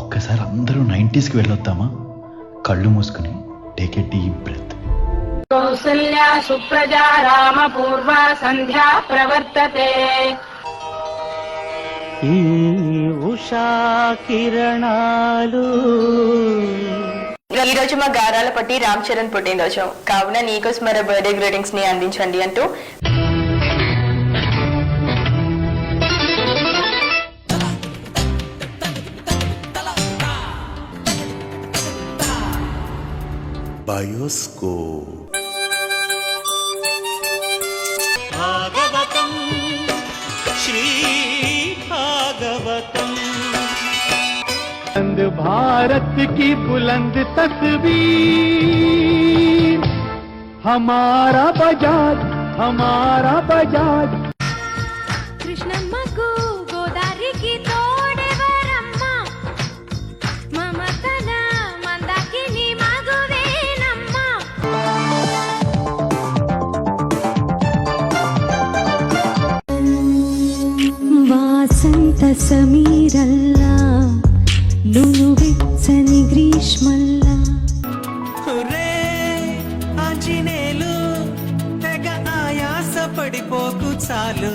ఒక్కసారి అందరూ 90s వెళ్ళొద్దామా? కళ్ళు మూసుకుని take a deep breath. Kausalya సుప్రజా రామ పూర్వ సంధ్యా ప్రవర్తతే. ఈ ఉషా కిరణాలు. ఈరోజు మా గారాల పట్టి రామ్ చరణ్ పుట్టినరోజు కావున నీకోసం మరో బర్త్డే గ్రీటింగ్స్ ని అందించండి అంటూ బయోస్కోప్. భాగవతం శ్రీ భాగవతం. भारत की बुलंद तस्वीर हमारा बजाज కృష్ణమ్మకు గోదారికి తోడెవరమ్మ మమతల మందాకిని మగువేనమ్మ. వాసంత సమీరల్లా నును వెచ్చని గ్రీష్మల్లా. ఆంజనేయులు తెగ ఆయాస పడిపోకు చాలు.